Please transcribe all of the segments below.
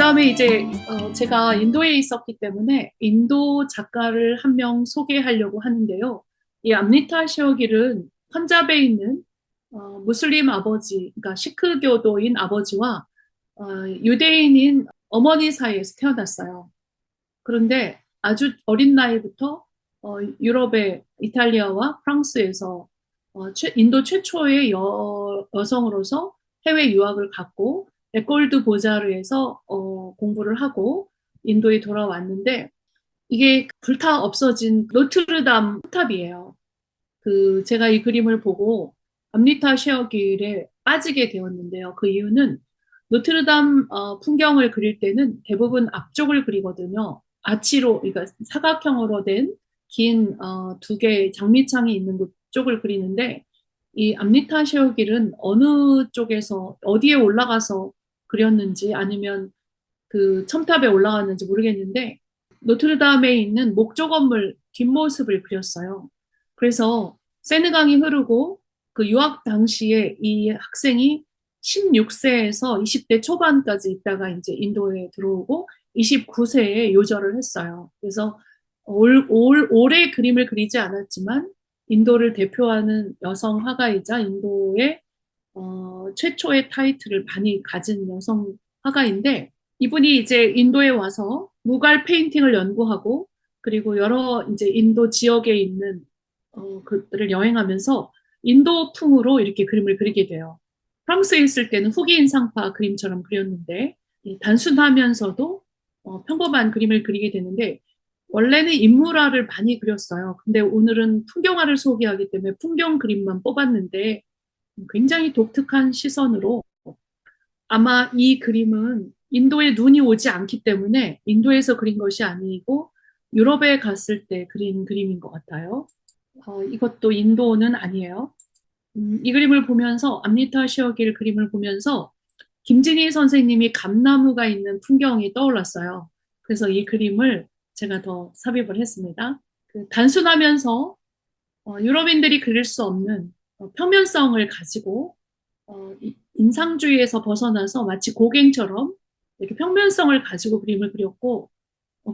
그다음에 이제 제가 인도에 있었기 때문에 인도 작가를 한 명 소개하려고 하는데요. 이 암리타 시어길은 펀잡에 있는 무슬림 아버지, 그러니까 시크교도인 아버지와 유대인인 어머니 사이에서 태어났어요. 그런데 아주 어린 나이부터 유럽의 이탈리아와 프랑스에서 인도 최초의 여성으로서 해외 유학을 갔고 에꼴드 보자르에서 공부를 하고 인도에 돌아왔는데 이게 불타 없어진 노트르담 탑이에요. 제가 이 그림을 보고 암리타 셰어길에 빠지게 되었는데요. 그 이유는 노트르담 풍경을 그릴 때는 대부분 앞쪽을 그리거든요. 아치로, 그러니까 사각형으로 된 긴 두 개의 장미창이 있는 쪽을 그리는데 이 암리타 셰어길은 어느 쪽에서 어디에 올라가서 그렸는지 아니면 그 첨탑에 올라갔는지 모르겠는데 노트르담에 있는 목조 건물 뒷모습을 그렸어요. 그래서 세느강이 흐르고 그 유학 당시에 이 학생이 16세에서 20대 초반까지 있다가 이제 인도에 들어오고 29세에 요절을 했어요. 그래서 올해 그림을 그리지 않았지만 인도를 대표하는 여성 화가이자 인도의 최초의 타이틀을 많이 가진 여성 화가인데 이분이 이제 인도에 와서 무갈 페인팅을 연구하고 그리고 여러 이제 인도 지역에 있는 그들을 여행하면서 인도풍으로 이렇게 그림을 그리게 돼요. 프랑스에 있을 때는 후기 인상파 그림처럼 그렸는데 단순하면서도 평범한 그림을 그리게 되는데 원래는 인물화를 많이 그렸어요. 근데 오늘은 풍경화를 소개하기 때문에 풍경 그림만 뽑았는데 굉장히 독특한 시선으로 아마 이 그림은 인도에 눈이 오지 않기 때문에 인도에서 그린 것이 아니고 유럽에 갔을 때 그린 그림인 것 같아요. 이것도 인도는 아니에요. 이 그림을 보면서 암리타 시어길 그림을 보면서 김진희 선생님이 감나무가 있는 풍경이 떠올랐어요. 그래서 이 그림을 제가 더 삽입을 했습니다. 단순하면서 유럽인들이 그릴 수 없는 평면성을 가지고 인상주의에서 벗어나서 마치 고갱처럼 이렇게 평면성을 가지고 그림을 그렸고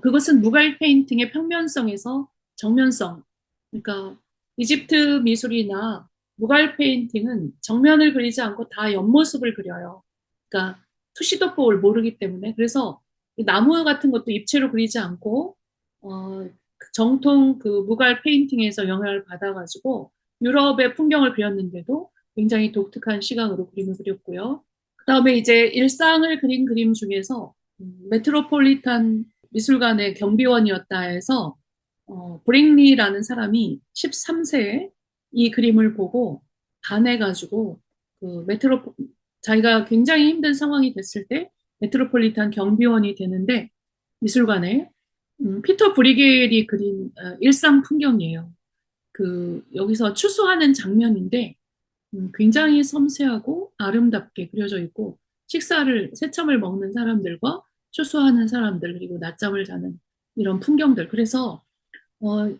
그것은 무갈 페인팅의 평면성에서 정면성. 그러니까 이집트 미술이나 무갈 페인팅은 정면을 그리지 않고 다 옆모습을 그려요. 그러니까 투시도법을 모르기 때문에 그래서 나무 같은 것도 입체로 그리지 않고 정통 그 무갈 페인팅에서 영향을 받아가지고 유럽의 풍경을 그렸는데도 굉장히 독특한 시각으로 그림을 그렸고요. 그다음에 이제 일상을 그린 그림 중에서 메트로폴리탄 미술관의 경비원이었다 해서 브링리라는 사람이 13세에 이 그림을 보고 반해가지고 그 자기가 굉장히 힘든 상황이 됐을 때 메트로폴리탄 경비원이 되는데 미술관에 피터 브리겔이 그린 일상 풍경이에요. 여기서 추수하는 장면인데 굉장히 섬세하고 아름답게 그려져 있고 새참을 먹는 사람들과 추수하는 사람들 그리고 낮잠을 자는 이런 풍경들. 그래서 어,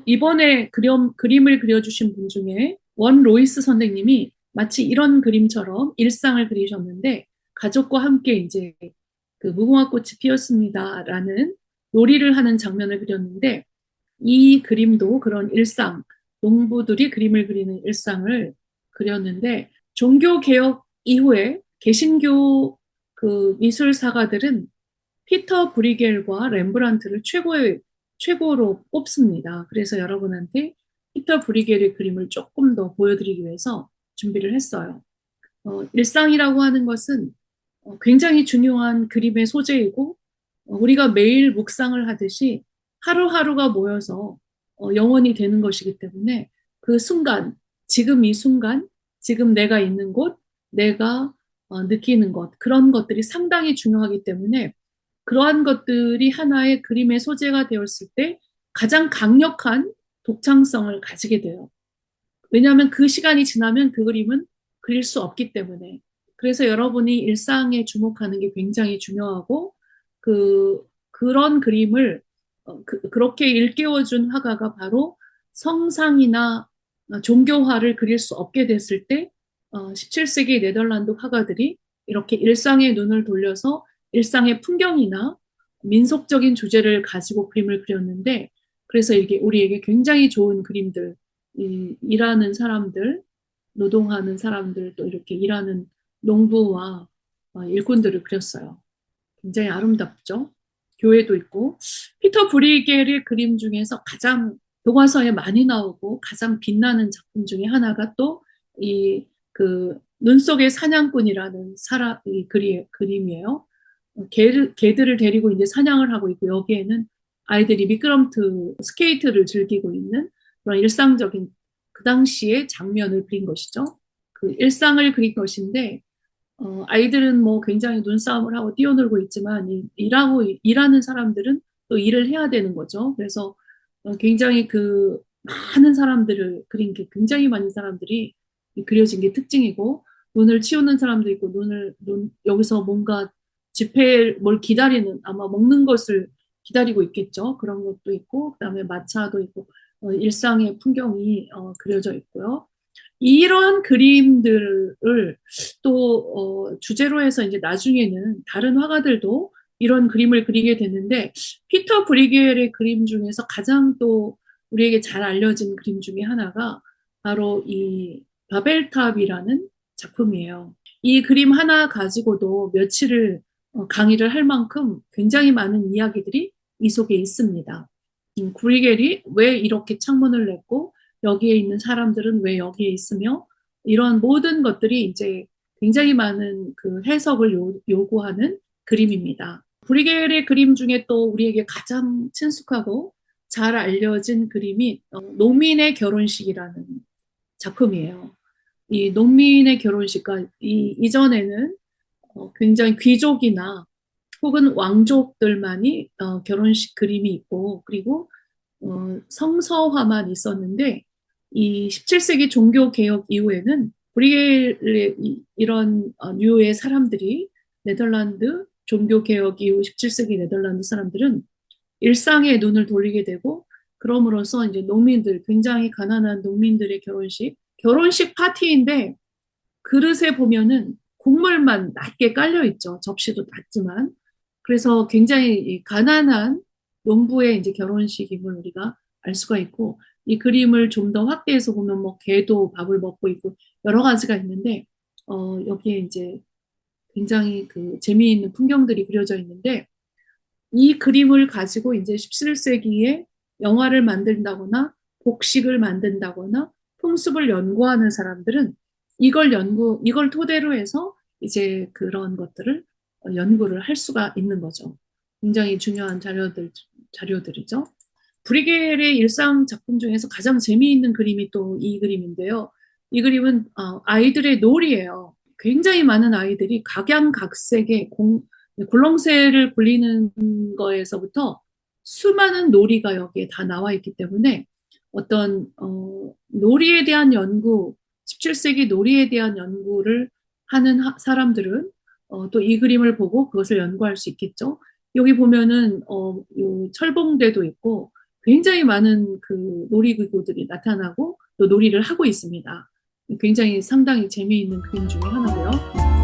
이번에 그림을 그려주신 분 중에 원 로이스 선생님이 마치 이런 그림처럼 일상을 그리셨는데 가족과 함께 이제 무궁화 꽃이 피었습니다라는 놀이를 하는 장면을 그렸는데 이 그림도 그런 일상, 농부들이 그림을 그리는 일상을 그렸는데 종교 개혁 이후에 개신교 미술사가들은 피터 브리겔과 렘브란트를 최고로 꼽습니다. 그래서 여러분한테 피터 브리겔의 그림을 조금 더 보여드리기 위해서 준비를 했어요. 일상이라고 하는 것은 굉장히 중요한 그림의 소재이고 우리가 매일 묵상을 하듯이 하루하루가 모여서 영원이 되는 것이기 때문에 그 순간, 지금 이 순간, 지금 내가 있는 곳, 내가 느끼는 것, 그런 것들이 상당히 중요하기 때문에 그러한 것들이 하나의 그림의 소재가 되었을 때 가장 강력한 독창성을 가지게 돼요. 왜냐하면 그 시간이 지나면 그 그림은 그릴 수 없기 때문에. 그래서 여러분이 일상에 주목하는 게 굉장히 중요하고, 그런 그림을, 그렇게 일깨워준 화가가 바로 성상이나 종교화를 그릴 수 없게 됐을 때, 17세기 네덜란드 화가들이 이렇게 일상의 눈을 돌려서 일상의 풍경이나 민속적인 주제를 가지고 그림을 그렸는데, 그래서 이게 우리에게 굉장히 좋은 그림들, 일하는 사람들, 노동하는 사람들, 또 이렇게 일하는 농부와 일꾼들을 그렸어요. 굉장히 아름답죠. 교회도 있고. 피터 브리겔의 그림 중에서 가장 교과서에 많이 나오고 가장 빛나는 작품 중에 하나가 또 이 그 눈 속의 사냥꾼이라는 이 그림이에요. 개들을 데리고 이제 사냥을 하고 있고, 여기에는 아이들이 미끄럼틀 스케이트를 즐기고 있는 그런 일상적인 그 당시의 장면을 그린 것이죠. 그 일상을 그린 것인데, 아이들은 뭐 굉장히 눈싸움을 하고 뛰어놀고 있지만, 일하는 사람들은 또 일을 해야 되는 거죠. 그래서 굉장히 그 많은 사람들을 그린 게, 굉장히 많은 사람들이 그려진 게 특징이고, 눈을 치우는 사람도 있고, 여기서 뭔가 뭘 기다리는, 아마 먹는 것을 기다리고 있겠죠. 그런 것도 있고, 그다음에 마차도 있고, 일상의 풍경이 그려져 있고요. 이러한 그림들을 또 주제로 해서 이제 나중에는 다른 화가들도 이런 그림을 그리게 됐는데, 피터 브리겔의 그림 중에서 가장 또 우리에게 잘 알려진 그림 중에 하나가 바로 이 바벨탑이라는 작품이에요. 이 그림 하나 가지고도 며칠을 강의를 할 만큼 굉장히 많은 이야기들이 이 속에 있습니다. 브리겔이 왜 이렇게 창문을 냈고, 여기에 있는 사람들은 왜 여기에 있으며, 이런 모든 것들이 이제 굉장히 많은 그 해석을 요구하는 그림입니다. 브리겔의 그림 중에 또 우리에게 가장 친숙하고 잘 알려진 그림이 농민의 결혼식이라는 작품이에요. 이 농민의 결혼식과 이전에는 굉장히 귀족이나 혹은 왕족들만이 결혼식 그림이 있고, 그리고 성서화만 있었는데, 이 17세기 종교개혁 이후에는 브리겔의 이런 류의 사람들이, 네덜란드 종교개혁 이후 17세기 네덜란드 사람들은 일상에 눈을 돌리게 되고, 그럼으로써 이제 굉장히 가난한 농민들의 결혼식 파티인데, 그릇에 보면은 곡물만 낮게 깔려 있죠. 접시도 낮지만. 그래서 굉장히 가난한 농부의 이제 결혼식임을 우리가 알 수가 있고, 이 그림을 좀 더 확대해서 보면 뭐 개도 밥을 먹고 있고 여러 가지가 있는데, 여기에 이제 굉장히 그 재미있는 풍경들이 그려져 있는데, 이 그림을 가지고 이제 17세기에 영화를 만든다거나 복식을 만든다거나 풍습을 연구하는 사람들은 이걸 토대로 해서 이제 그런 것들을 연구를 할 수가 있는 거죠. 굉장히 중요한 자료들이죠. 브리겔의 일상 작품 중에서 가장 재미있는 그림이 또 이 그림인데요. 이 그림은 아이들의 놀이예요. 굉장히 많은 아이들이 각양각색의 굴렁쇠를 굴리는 거에서부터 수많은 놀이가 여기에 다 나와 있기 때문에, 어떤 놀이에 대한 연구, 17세기 놀이에 대한 연구를 하는 사람들은 또 이 그림을 보고 그것을 연구할 수 있겠죠. 여기 보면은 요 철봉대도 있고 굉장히 많은 그 놀이기구들이 나타나고 또 놀이를 하고 있습니다. 굉장히 상당히 재미있는 그림 중에 하나고요.